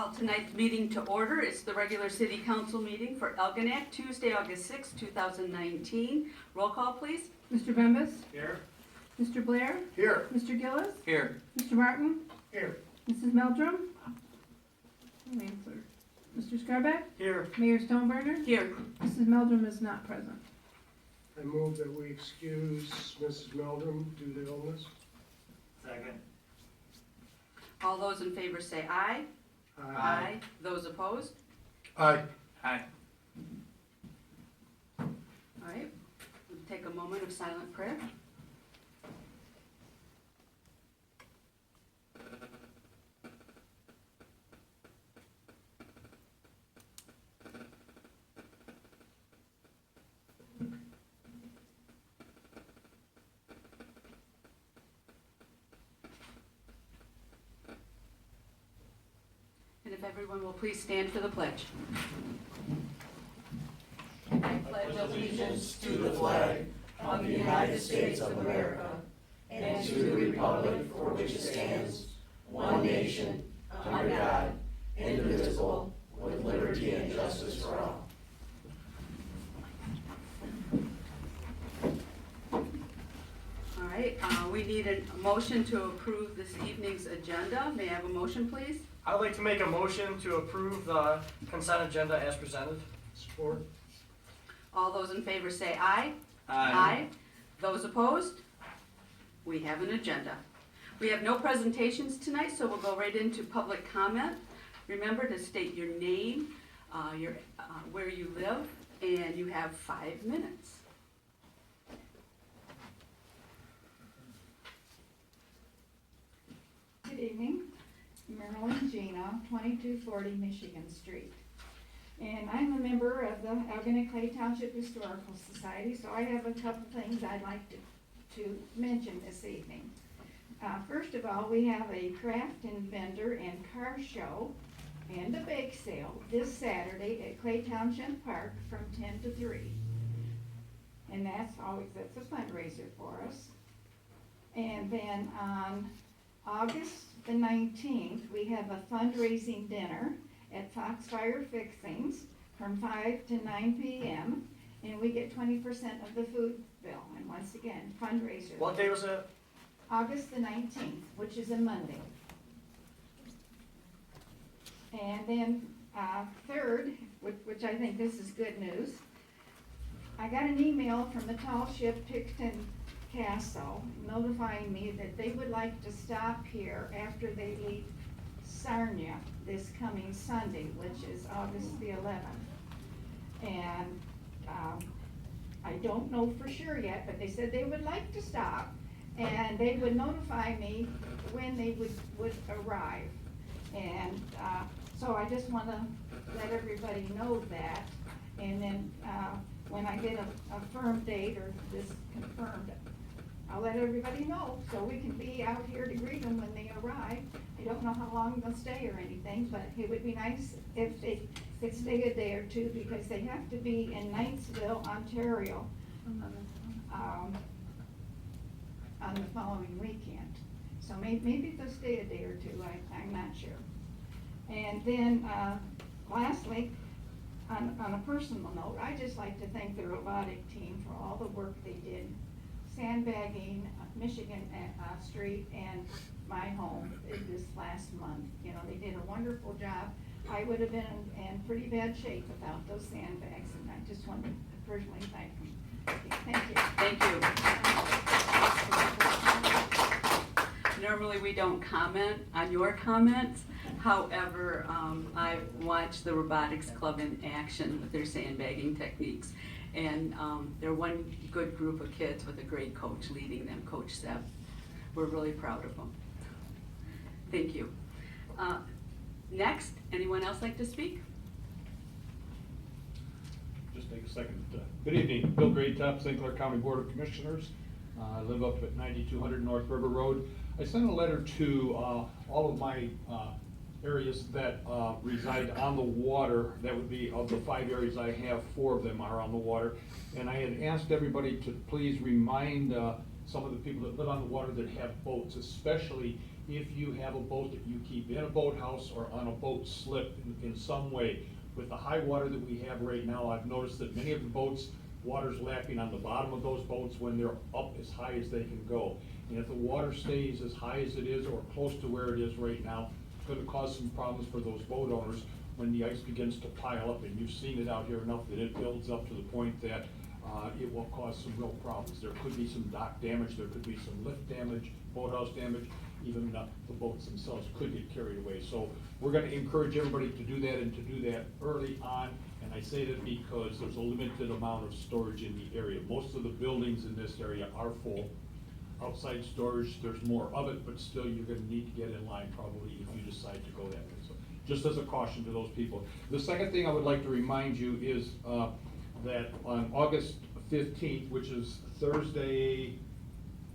Call tonight's meeting to order. It's the regular city council meeting for Elginak, Tuesday, August 6, 2019. Roll call, please. Mr. Bembas? Here. Mr. Blair? Here. Mr. Gillis? Here. Mr. Martin? Here. Mrs. Meldrum? No answer. Mr. Scarback? Here. Mayor Stoneburner? Here. Mrs. Meldrum is not present. I move that we excuse Mrs. Meldrum due to illness. Second. All those in favor say aye. Those opposed? Aye. Aye. All right. We'll take a moment of silent prayer. And if everyone will please stand for the pledge. I pledge allegiance to the flag of the United States of America and to the republic for which it stands, one nation, under God, indivisible, with liberty and justice for all. All right, we need a motion to approve this evening's agenda. May I have a motion, please? I would like to make a motion to approve the consent agenda as presented. Support. All those in favor say aye. Those opposed? We have an agenda. We have no presentations tonight, so we'll go right into public comment. Remember to state your name, where you live, and you have 5 minutes. Good evening, Marilyn Gina, 2240 Michigan Street. And I'm a member of the Algonac Clay Township Historical Society, so I have a couple things I'd like to mention this evening. First of all, we have a craft and vendor and car show and a bake sale this Saturday at Clay Township Park from 10 to 3. And that's a fundraiser for us. And then on August the 19th, we have a fundraising dinner at Foxfire Fixings from 5 to 9 p.m. and we get 20% of the food bill. And once again, fundraiser. What day was it? August the 19th, which is a Monday. And then third, which I think this is good news, I got an email from the Tall Ship Picton Castle notifying me that they would like to stop here after they leave Sarnia this coming Sunday, which is August the 11th. And I don't know for sure yet, but they said they would like to stop and they would notify me when they would arrive. And so I just want to let everybody know that. And then when I get a firm date or this confirmed, I'll let everybody know so we can be out here to greet them when they arrive. I don't know how long they'll stay or anything, but it would be nice if they could stay a day or two because they have to be in Knightsville, Ontario on the following weekend. So maybe they'll stay a day or two, I'm not sure. And then lastly, on a personal note, I'd just like to thank the robotic team for all the work they did sandbagging Michigan Street and my home this last month. You know, they did a wonderful job. I would have been in pretty bad shape without those sandbags, and I just want to personally thank them. Okay, thank you. Thank you. Normally we don't comment on your comments. However, I watched the Robotics Club in action with their sandbagging techniques. And they're one good group of kids with a great coach leading them, Coach Seb. We're really proud of them. Thank you. Next, anyone else like to speak? Just take a second. Good evening, Bill Greatop, St. Clair County Board of Commissioners. I live up at 9200 North River Road. I sent a letter to all of my areas that reside on the water. That would be, of the 5 areas I have, 4 of them are on the water. And I had asked everybody to please remind some of the people that live on the water that have boats, especially if you have a boat that you keep in a boathouse or on a boat slip in some way. With the high water that we have right now, I've noticed that many of the boats, water's lapping on the bottom of those boats when they're up as high as they can go. And if the water stays as high as it is or close to where it is right now, it's gonna cause some problems for those boat owners when the ice begins to pile up. And you've seen it out here enough that it builds up to the point that it will cause some real problems. There could be some dock damage, there could be some lift damage, boathouse damage, even the boats themselves could get carried away. So we're gonna encourage everybody to do that and to do that early on. And I say that because there's a limited amount of storage in the area. Most of the buildings in this area are full. Outside storage, there's more of it, but still you're gonna need to get in line probably if you decide to go that way. So just as a caution to those people. The second thing I would like to remind you is that on August 15th, which is Thursday,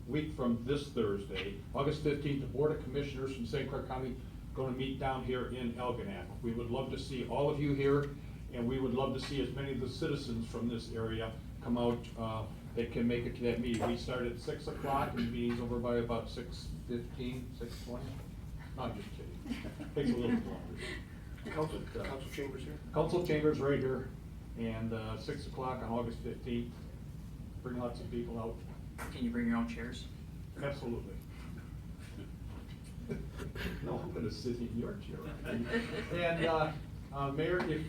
week from this Thursday, August 15th, the Board of Commissioners from St. Clair County going to meet down here in Algonac. We would love to see all of you here, and we would love to see as many of the citizens from this area come out that can make it to that meeting. We start at 6 o'clock and the meeting's over by about 6:15, 6:20. No, I'm just kidding. Takes a little longer. Council chambers here? Council chambers right here, and 6 o'clock on August 15th. Bring lots of people out. Can you bring your own chairs? Absolutely. No, I'm gonna sit in your chair. And, Mayor, if,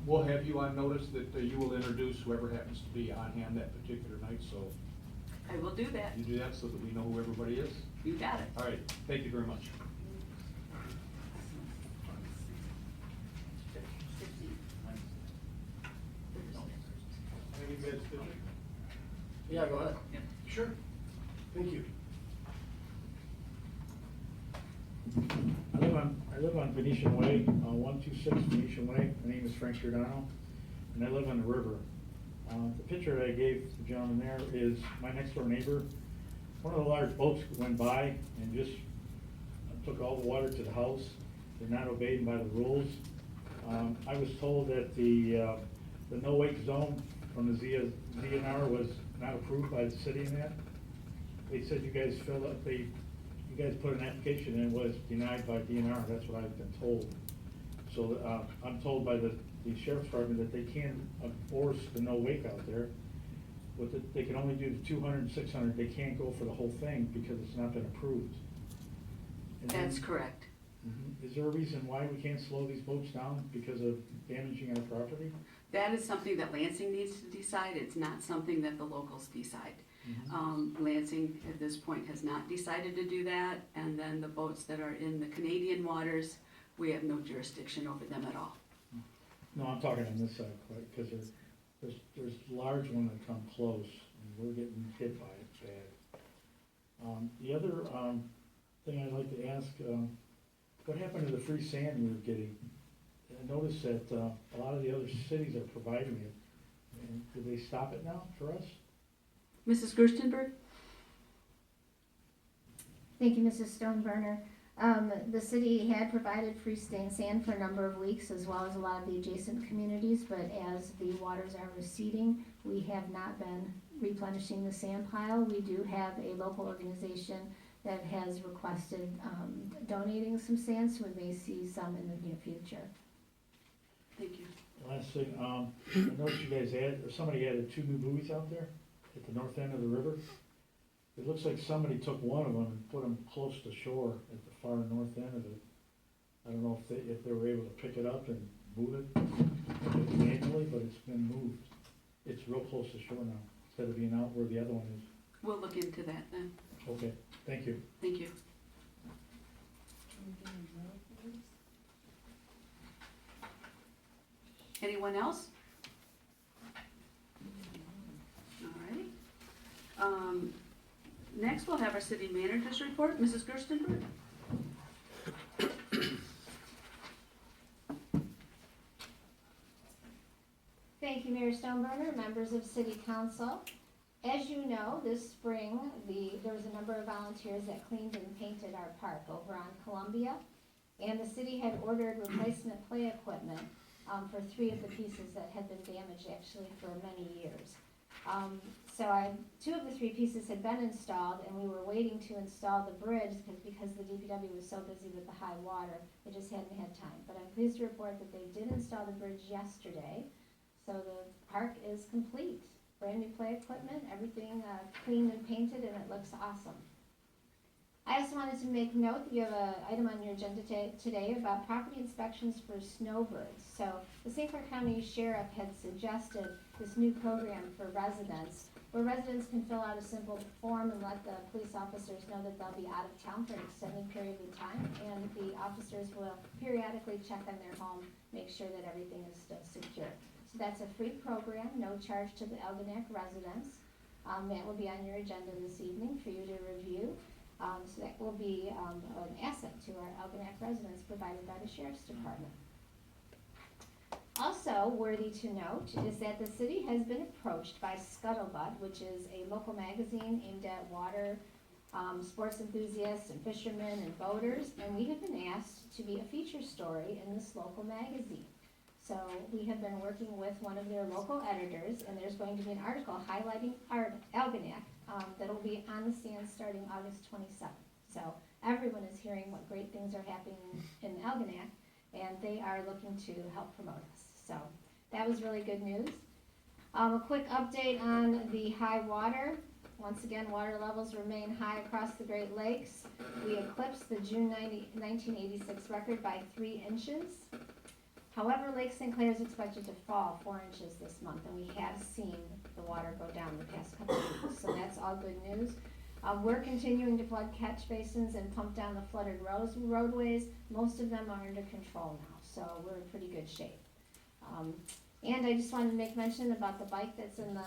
we'll have you on notice that you will introduce whoever happens to be on hand that particular night, so I will do that. you do that so that we know who everybody is. You got it. All right, thank you very much. Any bids, did you? Yeah, go ahead. Sure. Thank you. I live on Venetian Way, 126 Venetian Way. My name is Frank Giordano, and I live on the river. The picture that I gave the gentleman there is my next door neighbor. One of the large boats went by and just took all the water to the house. They're not obeying by the rules. I was told that the no-wake zone from the ZNR was not approved by the city in that. They said you guys filled up, you guys put an application in, it was denied by DNR, that's what I've been told. So, I'm told by the sheriff's department that they can enforce the no wake out there. But they can only do the 200 and 600, they can't go for the whole thing because it's not been approved. And then- That's correct. Mhm. Is there a reason why we can't slow these boats down because of damaging our property? That is something that Lansing needs to decide. It's not something that the locals decide. Lansing at this point has not decided to do that, and then the boats that are in the Canadian waters, we have no jurisdiction over them at all. No, I'm talking on this side, because there's large ones that come close, and we're getting hit by it bad. The other, thing I'd like to ask, what happened to the free sand we were getting? I noticed that, a lot of the other cities are providing it, and did they stop it now for us? Mrs. Gerstenberg? Thank you, Mrs. Stoneburner. The city had provided freestanding sand for a number of weeks, as well as a lot of the adjacent communities, but as the waters are receding, we have not been replenishing the sand pile. We do have a local organization that has requested donating some sand, so we may see some in the near future. Thank you. Last thing, I noticed you guys somebody added 2 new buoys out there at the north end of the river. It looks like somebody took one of them and put them close to shore at the far north end of it. I don't know if they were able to pick it up and move it manually, but it's been moved. It's real close to shore now, instead of being out where the other one is. We'll look into that then. Okay, thank you. Thank you. Anyone else? All righty. Next, we'll have our city manager's report. Mrs. Gerstenberg? Thank you, Mayor Stoneburner, members of City Council. As you know, this spring, there was a number of volunteers that cleaned and painted our park over on Columbia. And the city had ordered replacement play equipment for 3 of the pieces that had been damaged actually for many years. Two of the three pieces had been installed, and we were waiting to install the bridge because the DPW was so busy with the high water, they just hadn't had time. But I'm pleased to report that they did install the bridge yesterday, so the park is complete. Brand new play equipment, everything cleaned and painted, and it looks awesome. I also wanted to make note that you have an item on your agenda today about property inspections for snowbirds. So the St. Clair County Sheriff had suggested this new program for residents, where residents can fill out a simple form and let the police officers know that they'll be out of town for an extended period of time, and the officers will periodically check on their home, make sure that everything is still secure. So that's a free program, no charge to the Algonac residents. That will be on your agenda this evening for you to review. So that will be an asset to our Algonac residents provided by the Sheriff's Department. Also worthy to note is that the city has been approached by Scuttlebutt, which is a local magazine aimed at water sports enthusiasts and fishermen and boaters, and we have been asked to be a feature story in this local magazine. So we have been working with one of their local editors, and there's going to be an article highlighting Algonac that'll be on the stand starting August 27th. So everyone is hearing what great things are happening in Algonac, and they are looking to help promote us. So that was really good news. A quick update on the high water. Once again, water levels remain high across the Great Lakes. We eclipsed the June 1986 record by 3 inches. However, Lake St. Clair is expected to fall 4 inches this month, and we have seen the water go down the past couple of weeks, so that's all good news. We're continuing to plug catch basins and pump down the flooded roadways. Most of them are under control now, so we're in pretty good shape. And I just wanted to make mention about the bike that's in the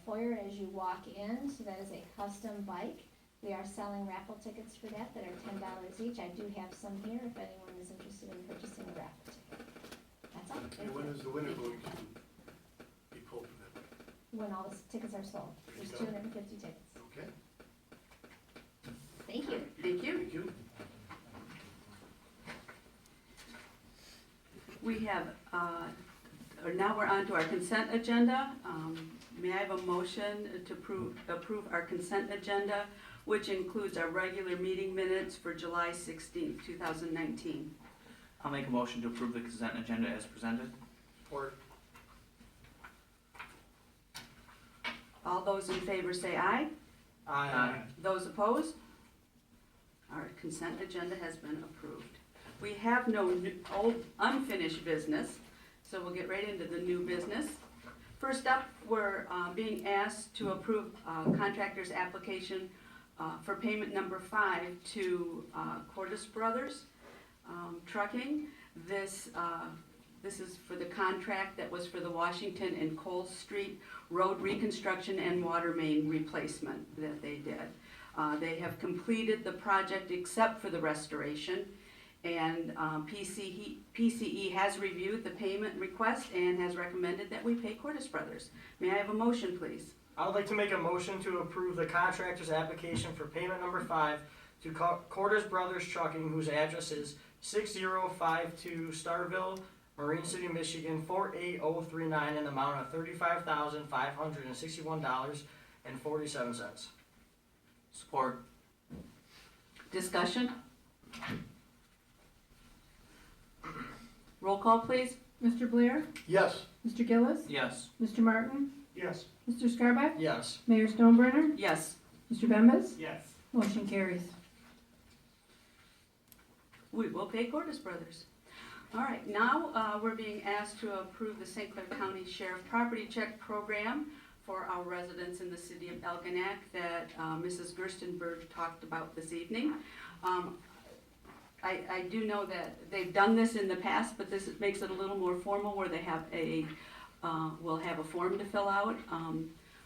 foyer as you walk in. So that is a custom bike. We are selling raffle tickets for that are $10 each. I do have some here if anyone is interested in purchasing a raffle ticket. That's all. And when is the winner going to be pulled from that? When all the tickets are sold. There's 250 tickets. Okay. Thank you. Thank you. Thank you. We have, now we're on to our consent agenda. May I have a motion to approve our consent agenda, which includes our regular meeting minutes for July 16th, 2019. I'll make a motion to approve the consent agenda as presented. Support. All those in favor say aye. Aye. Those opposed? Our consent agenda has been approved. We have no old unfinished business, so we'll get right into the new business. First up, we're being asked to approve contractor's application for payment number 5 to Cordis Brothers Trucking. This is for the contract that was for the Washington and Cole Street road reconstruction and water main replacement that they did. They have completed the project except for the restoration, and PCE has reviewed the payment request and has recommended that we pay Cordis Brothers. May I have a motion, please? I would like to make a motion to approve the contractor's application for payment number 5 to Cordis Brothers Trucking, whose address is 6052 Starville, Marine City, Michigan 48039, in the amount of $35,561.47. Support. Discussion? Roll call, please. Mr. Blair? Yes. Mr. Gillis? Yes. Mr. Martin? Yes. Mr. Scarback? Yes. Mayor Stoneburner? Yes. Mr. Bembas? Yes. Motion carries. We will pay Cordis Brothers. All right, now we're being asked to approve the St. Clair County Sheriff Property Check Program for our residents in the city of Algonac that Mrs. Gerstenberg talked about this evening. I do know that they've done this in the past, but this makes it a little more formal where they have will have a form to fill out.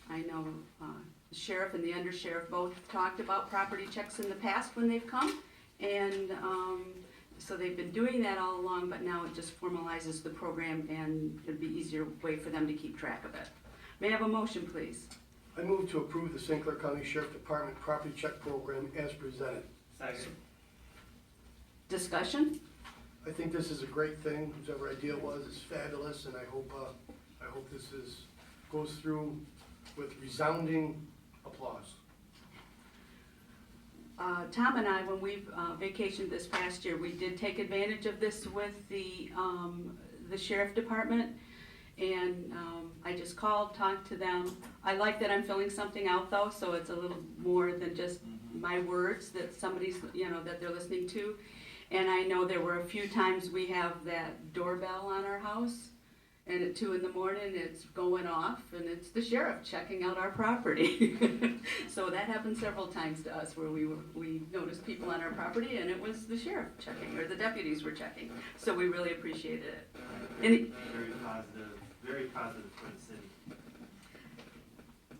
I know the sheriff and the undersheriff both talked about property checks in the past when they've come, and so they've been doing that all along, but now it just formalizes the program and it'd be easier way for them to keep track of it. May I have a motion, please? I move to approve the St. Clair County Sheriff Department Property Check Program as presented. Second. Discussion? I think this is a great thing. Whoever idea it was is fabulous, and I hope this goes through with resounding applause. Tom and I, when we vacationed this past year, we did take advantage of this with the sheriff department. And I just called, talked to them. I like that I'm filling something out though, so it's a little more than just my words that somebody's, that they're listening to. And I know there were a few times we have that doorbell on our house, and at 2 in the morning it's going off, and it's the sheriff checking out our property. So that happened several times to us where we noticed people on our property, and it was the sheriff checking, or the deputies were checking. So we really appreciated it. Very positive for the city.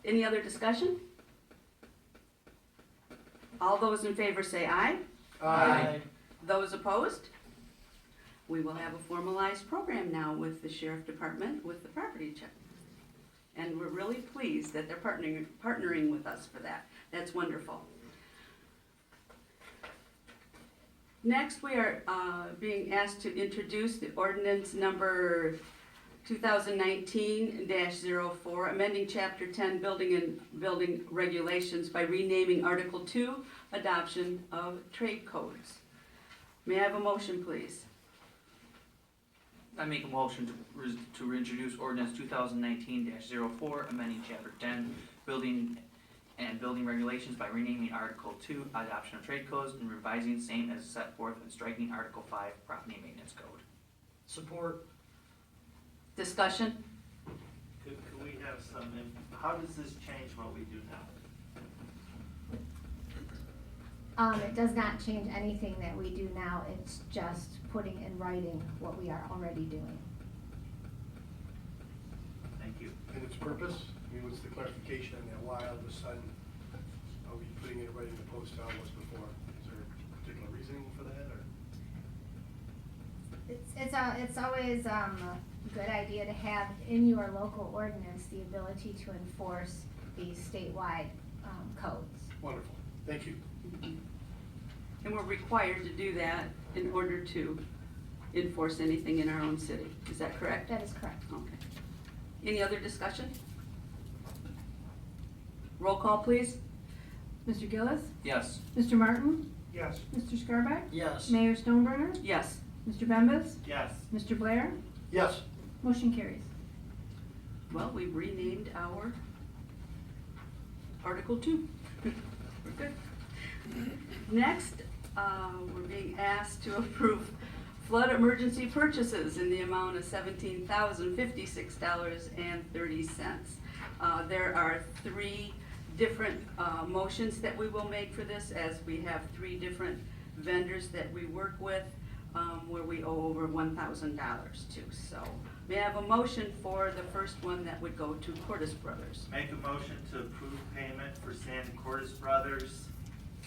Any other discussion? All those in favor say aye. Aye. Those opposed? We will have a formalized program now with the sheriff department with the property check. And we're really pleased that they're partnering with us for that. That's wonderful. Next, we are being asked to introduce the ordinance number 2019-04, amending Chapter 10, Building Regulations by renaming Article 2, Adoption of Trade Codes. May I have a motion, please? I make a motion to reintroduce ordinance 2019-04, amending Chapter 10, Building Regulations by renaming Article 2, Adoption of Trade Codes, and revising same as set forth and striking Article 5, Property Maintenance Code. Support. Discussion? Could we have how does this change what we do now? It does not change anything that we do now, it's just putting in writing what we are already doing. Thank you. And its purpose, what's the clarification on that? Why all of a sudden are we putting it right in the post how it was before? Is there a particular reasoning for that, or? It's always a good idea to have in your local ordinance the ability to enforce these statewide codes. Wonderful, thank you. And we're required to do that in order to enforce anything in our own city. Is that correct? That is correct. Okay. Any other discussion? Roll call, please. Mr. Gillis, Yes. Mr. Martin, Yes. Mr. Scarback, Yes. Mayor Stoneburner, Yes. Mr. Bembas, Yes. Mr. Blair, Yes. motion carries. Well, we've renamed our Article 2. We're good. Next, we're being asked to approve flood emergency purchases in the amount of $17,056.30. There are 3 different motions that we will make for this, as we have 3 different vendors that we work with where we owe over $1,000 to. So may I have a motion for the first one that would go to Cordes Brothers? Make a motion to approve payment for San Cordes Brothers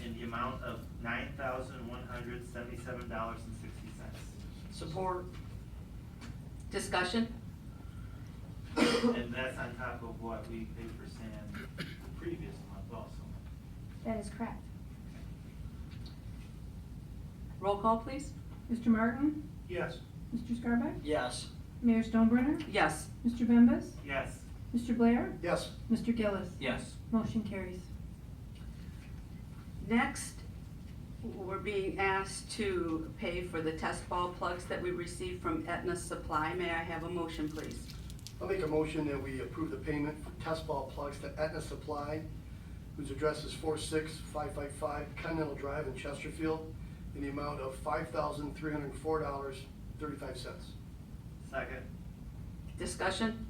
in the amount of $9,177.60. Support. Discussion? And that's on top of what we paid for San the previous month also. That is correct. Roll call, please. Mr. Martin, Yes. Mr. Scarback, Yes. Mayor Stoneburner, Yes. Mr. Bembas, Yes. Mr. Blair, Yes. Mr. Gillis, Yes. motion carries. Next, we're being asked to pay for the test ball plugs that we received from Aetna Supply. May I have a motion, please? I'll make a motion that we approve the payment for test ball plugs to Aetna Supply, whose address is 46555 Continental Drive in Chesterfield, in the amount of $5,304.35. Second. Discussion?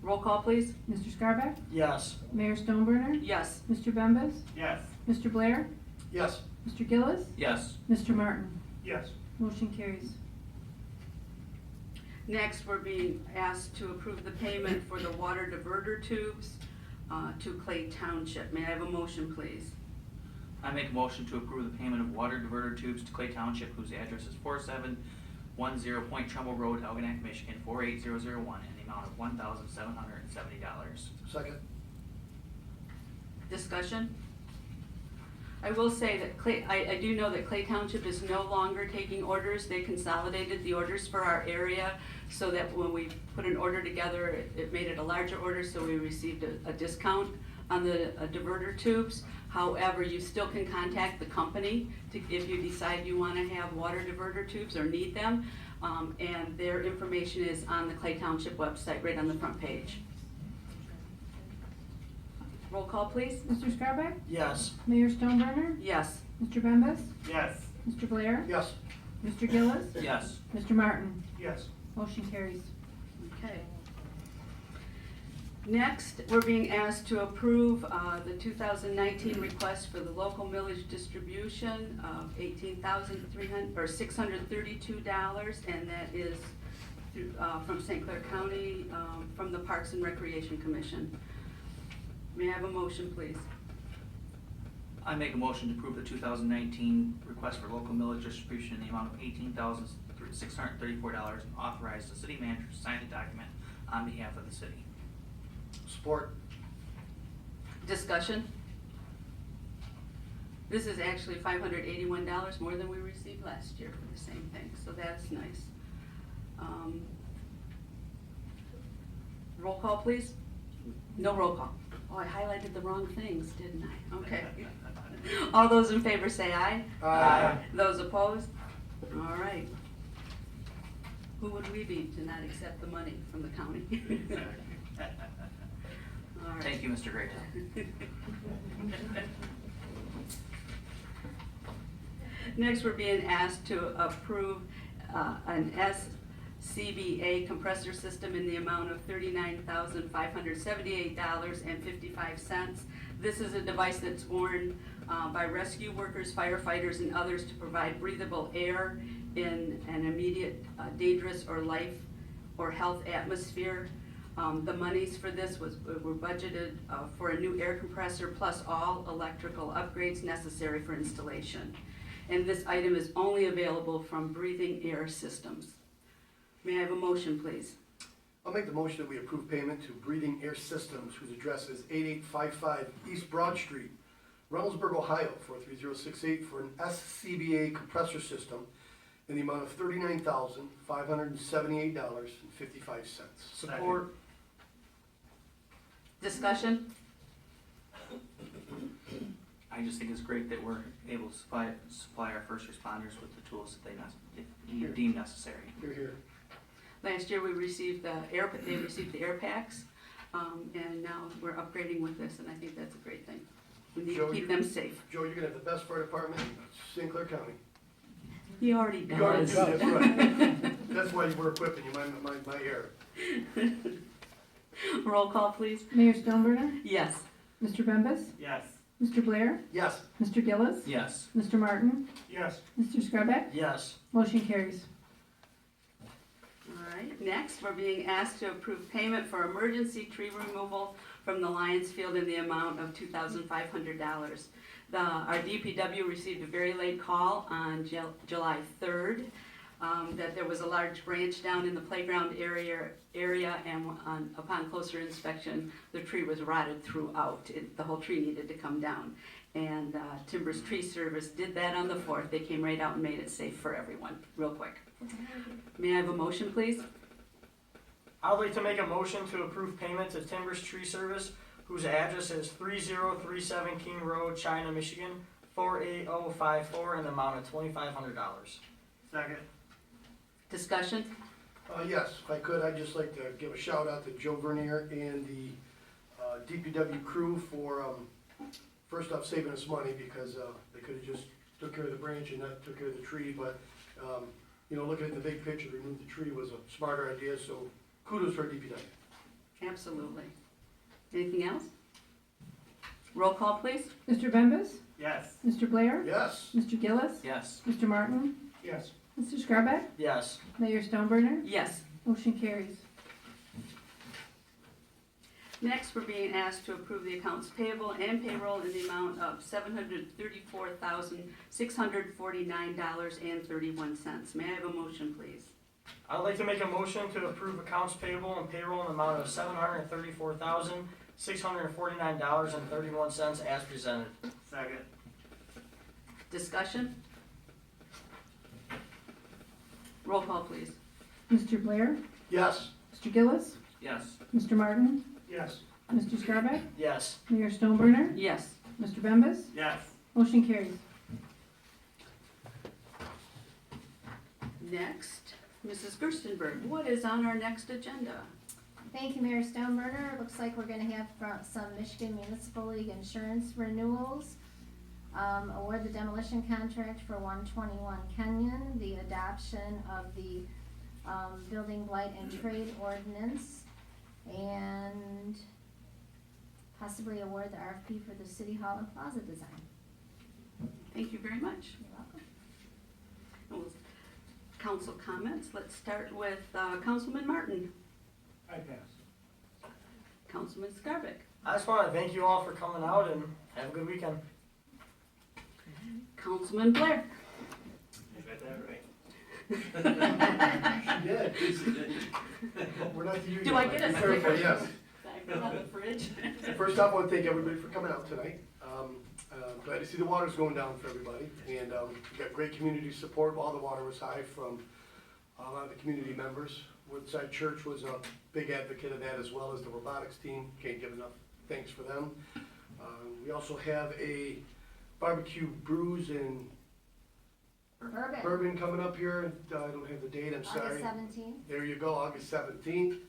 Roll call, please. Mr. Scarback, Yes. Mayor Stoneburner, Yes. Mr. Bembas, Yes. Mr. Blair, Yes. Mr. Gillis, Yes. Mr. Martin, Yes. motion carries. Next, we're being asked to approve the payment for the water diverter tubes to Clay Township. May I have a motion, please? I make a motion to approve the payment of water diverter tubes to Clay Township, whose address is 4710 Point Trumbull Road, Algonac, Michigan, 48001, in the amount of $1,770. Second. Discussion? I will say that I do know that Clay Township is no longer taking orders. They consolidated the orders for our area so that when we put an order together, it made it a larger order, so we received a discount on the diverter tubes. However, you still can contact the company if you decide you want to have water diverter tubes or need them. And their information is on the Clay Township website, right on the front page. Roll call, please. Mr. Scarback? Yes. Mayor Stoneburner? Yes. Mr. Bembas? Yes. Mr. Blair? Yes. Mr. Gillis? Yes. Mr. Martin? Yes. Motion carries. Okay. Next, we're being asked to approve the 2019 request for the local millage distribution of $632, and that is from St. Clair County, from the Parks and Recreation Commission. May I have a motion, please? I make a motion to approve the 2019 request for local millage distribution in the amount of $18,634 and authorize the city manager to sign the document on behalf of the city. Support. Discussion? This is actually $581 more than we received last year for the same thing, so that's nice. Roll call, please? No roll call. Oh, I highlighted the wrong things, didn't I? Okay. All those in favor say aye. Aye. Those opposed? All right. Who would we be to not accept the money from the county? All right. Thank you, Mr. Great. Next, we're being asked to approve an SCBA compressor system in the amount of $39,578.55. This is a device that's worn by rescue workers, firefighters, and others to provide breathable air in an immediate dangerous or life or health atmosphere. The monies for this were budgeted for a new air compressor plus all electrical upgrades necessary for installation. And this item is only available from Breathing Air Systems. May I have a motion, please? I'll make the motion that we approve payment to Breathing Air Systems, whose address is 8855 East Broad Street, Reynoldsburg, Ohio, 43068, for an SCBA compressor system in the amount of $39,578.55. Support. Discussion? I just think it's great that we're able to supply our first responders with the tools that they deem necessary. Here, here. Last year we received they received the air packs, and now we're upgrading with this, and I think that's a great thing. We need to keep them safe. Joe, you're gonna have the best fire department in St. Clair County. He already does. You already do, that's right. That's why we're equipping you, my air. Roll call, please. Mayor Stoneburner? Yes. Mr. Bembas? Yes. Mr. Blair? Yes. Mr. Gillis? Yes. Mr. Martin? Yes. Mr. Scarback? Yes. Motion carries. All right, next, we're being asked to approve payment for emergency tree removal from the Lions Field in the amount of $2,500. Our DPW received a very late call on July 3rd that there was a large branch down in the playground area and upon closer inspection, the tree was rotted throughout. The whole tree needed to come down. And Timbers Tree Service did that on the 4th. They came right out and made it safe for everyone, real quick. May I have a motion, please? I would like to make a motion to approve payment to Timbers Tree Service, whose address is 3037 King Road, China, Michigan, 48054, in the amount of $2,500. Second. Discussion? Yes, if I could, I'd just like to give a shout out to Joe Vernier and the DPW crew for, first off, saving us money, because they could have just took care of the branch and not took care of the tree, but, you know, looking at the big picture, to remove the tree was a smarter idea, so kudos for DPW. Absolutely. Anything else? Roll call, please. Mr. Bembas? Yes. Mr. Blair? Yes. Mr. Gillis? Yes. Mr. Martin? Yes. Mr. Scarback? Yes. Mayor Stoneburner? Yes. Motion carries. Next, we're being asked to approve the accounts payable and payroll in the amount of $734,649.31. May I have a motion, please? I'd like to make a motion to approve accounts payable and payroll in the amount of $734,649.31 as presented. Second. Discussion? Roll call, please. Mr. Blair? Yes. Mr. Gillis? Yes. Mr. Martin? Yes. Mr. Scarback? Yes. Mayor Stoneburner? Yes. Mr. Bembas? Yes. Motion carries. Next, Mrs. Gerstenberg, what is on our next agenda? Thank you, Mayor Stoneburner. It looks like we're gonna have some Michigan Municipal League insurance renewals. Award the demolition contract for 121 Kenyon, the adoption of the, building blight and trade ordinance, and possibly award the RFP for the City Hall and Plaza design. Thank you very much. You're welcome. Well, Council comments, let's start with Councilman Martin. I pass. Councilman Scarbic. I just want to thank you all for coming out and have a good weekend. Councilman Blair. You got that right. She did. We're not the union. Do I get a Be careful, sticker? yes. Did I put it on the fridge? First off, I want to thank everybody for coming out tonight. Glad to see the water's going down for everybody, and we got great community support. All the water was high from a lot of the community members. Woodside Church was a big advocate of that, as well as the robotics team. Can't give enough thanks for them. We also have a barbecue brews and Bourbon, bourbon coming up here. I don't have the date, I'm sorry. August 17th. There you go, August 17th.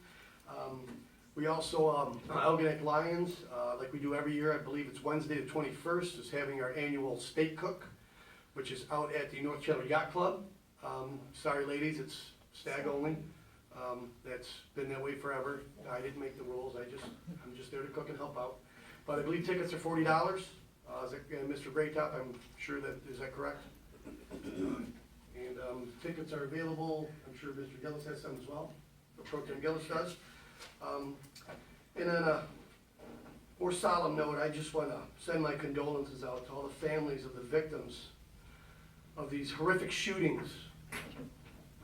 We also, Algonac Lions, like we do every year, I believe it's Wednesday the 21st, is having our annual steak cook, which is out at the North Channel Yacht Club. Sorry ladies, it's stag only. That's been that way forever. I didn't make the rules, I'm just there to cook and help out. But I believe tickets are $40. Mr. Graytop, I'm sure is that correct? And tickets are available, I'm sure Mr. Gillis has some as well, or Pro Tem Gillis does. And on a more solemn note, I just want to send my condolences out to all the families of the victims of these horrific shootings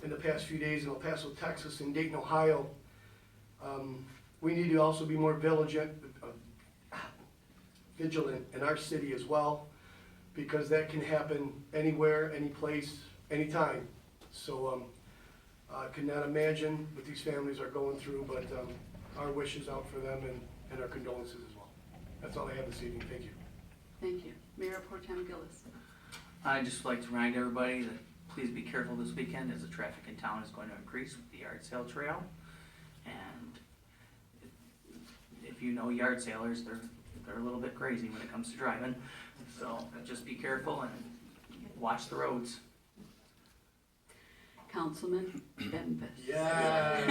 in the past few days in El Paso, Texas, and Dayton, Ohio. We need to also be more vigilant in our city as well, because that can happen anywhere, any place, anytime. So I could not imagine what these families are going through, but our wishes out for them and our condolences as well. That's all I have this evening. Thank you. Thank you. Mayor Pro Tem Gillis. I'd just like to remind everybody that please be careful this weekend as the traffic in town is going to increase with the yard sale trail. And if you know yard salers, they're a little bit crazy when it comes to driving. So just be careful and watch the roads. Councilman Bembas. Yes.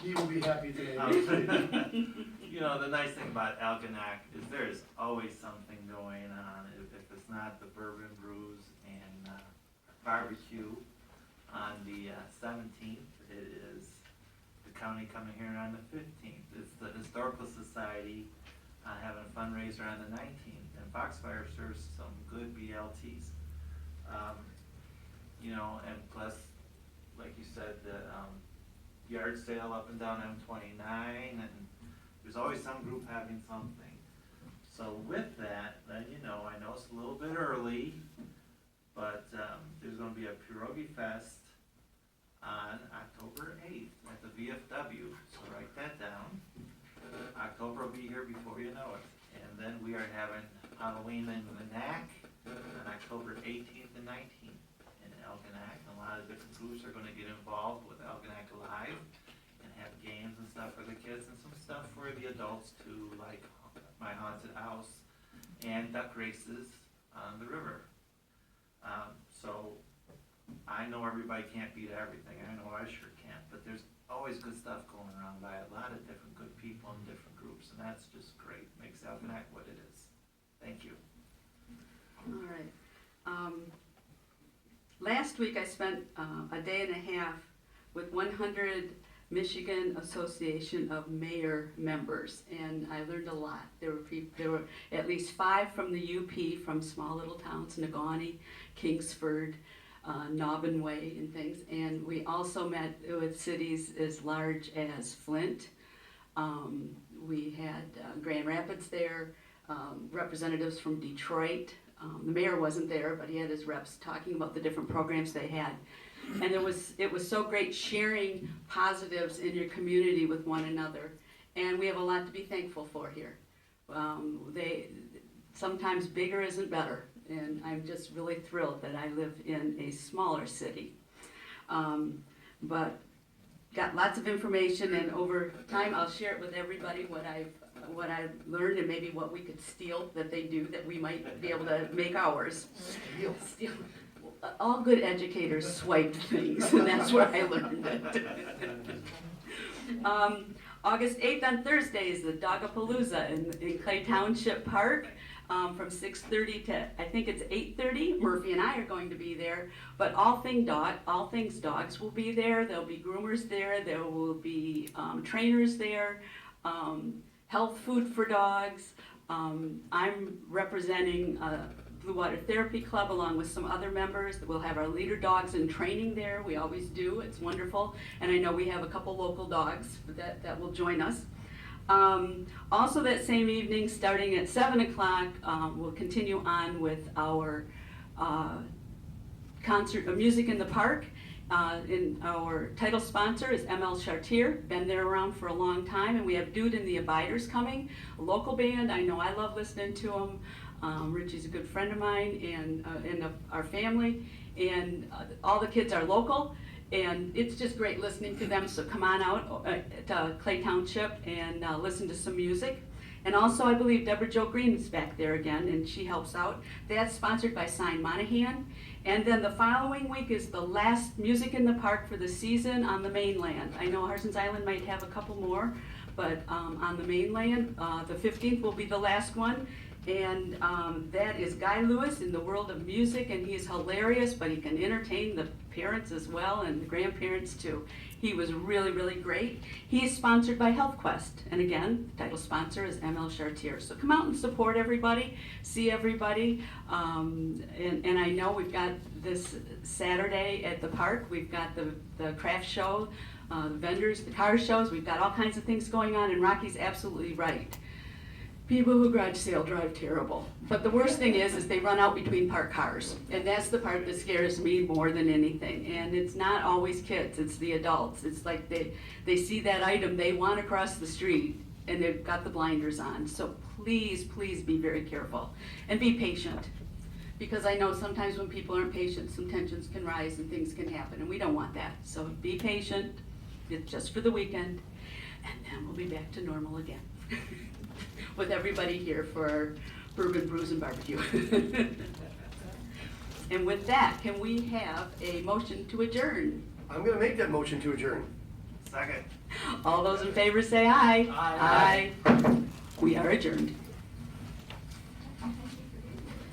He will be happy today. You know, the nice thing about Algonac is there's always something going on. If it's not the bourbon brews and barbecue on the 17th, it is the county coming here on the 15th. It's the Historical Society having a fundraiser on the 19th, and Foxfire serves some good BLTs. You know, and plus, like you said, the yard sale up and down M29, and there's always some group having something. So with that, then you know, I know it's a little bit early, but there's going to be a Pierogi Fest on October 8th at the VFW, so write that down. October will be here before you know it. And then we are having Halloween in Manac on October 18th and 19th in Algonac. A lot of different groups are going to get involved with Algonac Live and have games and stuff for the kids and some stuff for the adults too, like My Haunted House and duck races on the river. So I know everybody can't beat everything. I know I sure can't, but there's always good stuff going around by a lot of different good people and different groups, and that's just great. Makes Algonac what it is. Thank you. All right. Last week I spent a day and a half with 100 Michigan Association of Mayor members, and I learned a lot. There were at least 5 from the UP, from small little towns, Negaunee, Kingsford, Nobbin-Way and things, and we also met with cities as large as Flint. We had Grand Rapids there, representatives from Detroit. The mayor wasn't there, but he had his reps talking about the different programs they had. And it was so great sharing positives in your community with one another. And we have a lot to be thankful for here. Sometimes bigger isn't better, and I'm just really thrilled that I live in a smaller city. But got lots of information, and over time I'll share it with everybody what I've learned, and maybe what we could steal that they do that we might be able to make ours. Steal. All good educators swiped things, and that's where I learned it. August 8th on Thursday is the Dogapalooza in Clay Township Park. From 6:30 to, I think it's 8:30. Murphy and I are going to be there, but all things dogs will be there. There'll be groomers there. There will be trainers there. Health food for dogs. I'm representing Blue Water Therapy Club along with some other members. We'll have our leader dogs in training there. We always do. It's wonderful. And I know we have a couple local dogs that will join us. Also that same evening, starting at 7 o'clock, we'll continue on with our concert of Music in the Park. And our title sponsor is ML Chartier, been there around for a long time, and we have Dude and the Abiders coming, a local band. I know I love listening to them. Richie's a good friend of mine and of our family, and all the kids are local. And it's just great listening to them, so come on out to Clay Township and listen to some music. And also, I believe Deborah Jo Green is back there again, and she helps out. That's sponsored by Sign Monahan. And then the following week is the last Music in the Park for the season on the mainland. I know Harson's Island might have a couple more, but on the mainland, the 15th will be the last one. And that is Guy Lewis in the world of music, and he's hilarious, but he can entertain the parents as well and the grandparents too. He was really, really great. He is sponsored by Health Quest, and again, the title sponsor is ML Chartier. So come out and support everybody, see everybody, and I know we've got this Saturday at the park, we've got the craft show, the vendors, the car shows, we've got all kinds of things going on, and Rocky's absolutely right. People who garage sale drive terrible. But the worst thing is they run out between parked cars. And that's the part that scares me more than anything. And it's not always kids, it's the adults. It's like they see that item they want to cross the street and they've got the blinders on. So please, please be very careful and be patient. Because I know sometimes when people aren't patient, some tensions can rise and things can happen, and we don't want that. So be patient, it's just for the weekend, and then we'll be back to normal again. With everybody here for our bourbon, brews, and barbecue. And with that, can we have a motion to adjourn? I'm gonna make that motion to adjourn. Second. All those in favor say aye. Aye. Aye. We are adjourned.